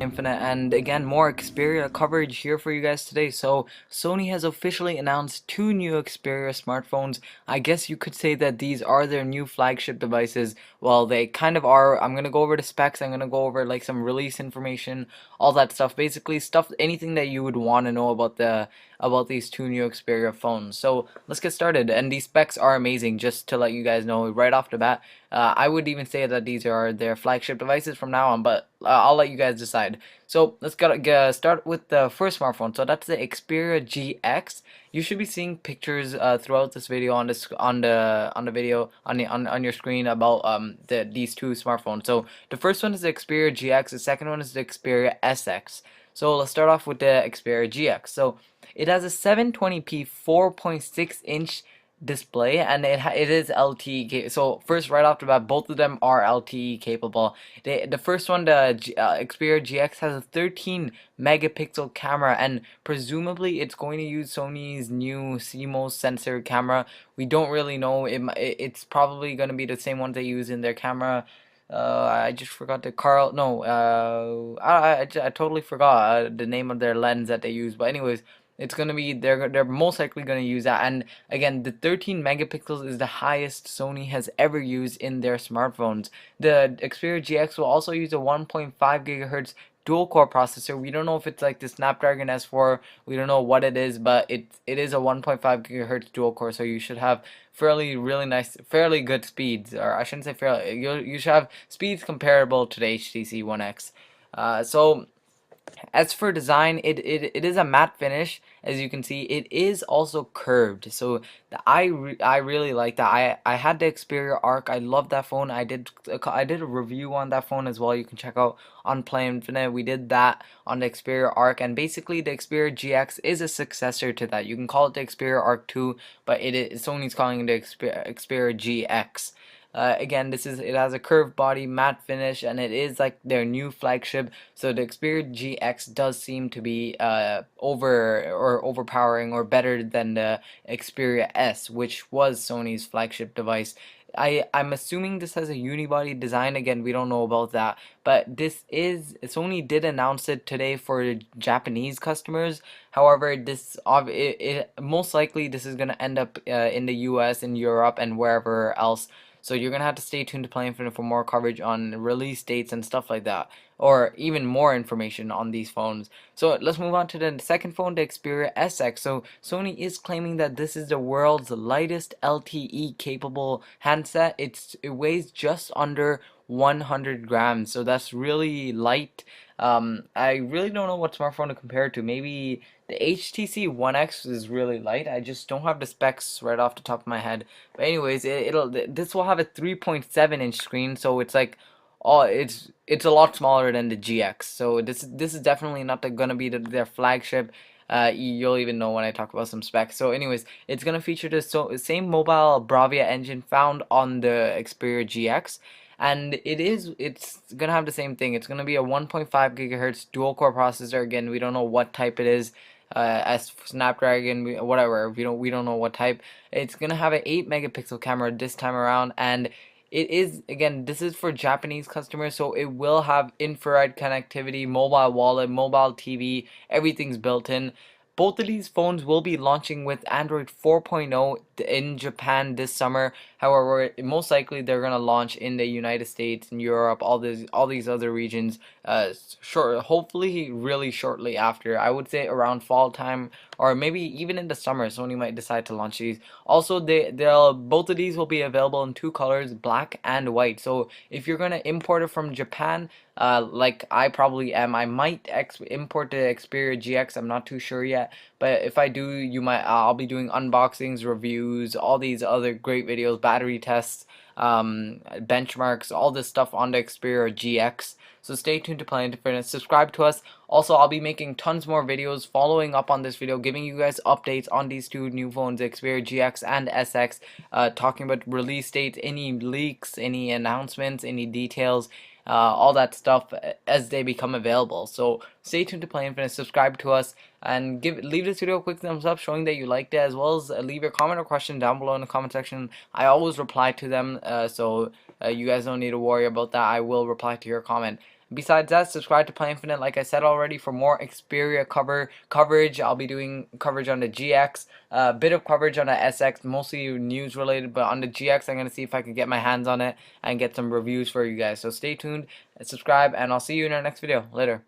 Infinite, and again more Xperia coverage here for you guys today. So Sony has officially announced two new Xperia smartphones. I guess you could say that these are their new flagship devices. Well, they kind of are. I'm gonna go over the specs. I'm gonna go over like some release information, all that stuff. Basically, anything that you would want to know about these two new Xperia phones. So let's get started. And these specs are amazing. Just to let you guys know right off the bat, I would even say that these are their flagship devices from now on, but I'll let you guys decide. So let's start with the first smartphone. So that's the Xperia GX. You should be seeing pictures throughout this video on your screen about these two smartphones. So the first one is the Xperia GX. The second one is the Xperia SX. So let's start off with the Xperia GX. So it has a 720p 4.6-inch display, and it is LTE. So first, right off the bat, both of them are LTE capable. The first one, the Xperia GX, has a 13 megapixel camera, and presumably it's going to use Sony's new CMOS sensor camera. We don't really know. It's probably going to be the same one they use in their camera. I just forgot the Carl. No, I totally forgot the name of their lens that they use. But anyways, it's gonna be they're most likely gonna use that. And again, the 13 megapixels is the highest Sony has ever used in their smartphones. The Xperia GX will also use a 1.5 gigahertz dual core processor. We don't know if it's like the Snapdragon S4. We don't know what it is, but it is a 1.5 gigahertz dual core, so you should have fairly good speeds. Or I shouldn't say fairly. You should have speeds comparable to the HTC One X. So as for design, it is a matte finish. As you can see, it is also curved. So I really like that. I had the Xperia Arc. I love that phone. I did a review on that phone as well. You can check out on Play Infinite. We did that on the Xperia Arc, and basically the Xperia GX is a successor to that. You can call it the Xperia Arc 2, but Sony's calling it the Xperia GX. Again, it has a curved body, matte finish, and it is like their new flagship. So the Xperia GX does seem to be overpowering or better than the Xperia S, which was Sony's flagship device. I'm assuming this has a unibody design. Again, we don't know about that, but Sony did announce it today for Japanese customers. However, most likely this is gonna end up in the US and Europe and wherever else. So you're gonna have to stay tuned to Play Infinite for more coverage on release dates and stuff like that, or even more information on these phones. So let's move on to the second phone, the Xperia SX. So Sony is claiming that this is the world's lightest LTE capable handset. It weighs just under 100 grams, so that's really light. I really don't know what smartphone to compare it to. Maybe the HTC One X is really light. I just don't have the specs right off the top of my head. But anyways, this will have a 3.7-inch screen, so it's like it's a lot smaller than the GX. So this is definitely not gonna be their flagship. You'll even know when I talk about some specs. So anyways, it's gonna feature the same mobile Bravia engine found on the Xperia GX. And it's gonna have the same thing. It's gonna be a 1.5 gigahertz dual core processor. Again, we don't know what type it is. As Snapdragon, whatever, we don't know what type. It's gonna have an 8 megapixel camera this time around, and it is, again, this is for Japanese customers, so it will have infrared connectivity, mobile wallet, mobile TV, everything's built in. Both of these phones will be launching with Android 4.0 in Japan this summer. However, most likely they're gonna launch in the United States and Europe, all these other regions, hopefully really shortly after. I would say around fall time, or maybe even in the summer. Sony might decide to launch these. Also, both of these will be available in two colors, black and white. So if you're gonna import it from Japan, like I probably am, I might import the Xperia GX. I'm not too sure yet, but if I do, I'll be doing unboxings, reviews, all these other great videos, battery tests, benchmarks, all this stuff on the Xperia GX. So stay tuned to Play Infinite. Subscribe to us. Also, I'll be making tons more videos following up on this video, giving you guys updates on these two new phones, Xperia GX and SX, talking about release dates, any leaks, any announcements, any details, all that stuff as they become available. So stay tuned to Play Infinite, subscribe to us, and leave this video a quick thumbs up showing that you liked it, as well as leave your comment or question down below in the comment section. I always reply to them, so you guys don't need to worry about that. I will reply to your comment. Besides that, subscribe to Play Infinite, like I said already, for more Xperia coverage. I'll be doing coverage on the GX, a bit of coverage on the SX, mostly news related, but on the GX, I'm going to see if I can get my hands on it and get some reviews for you guys. So stay tuned, subscribe, and I'll see you in our next video. Later.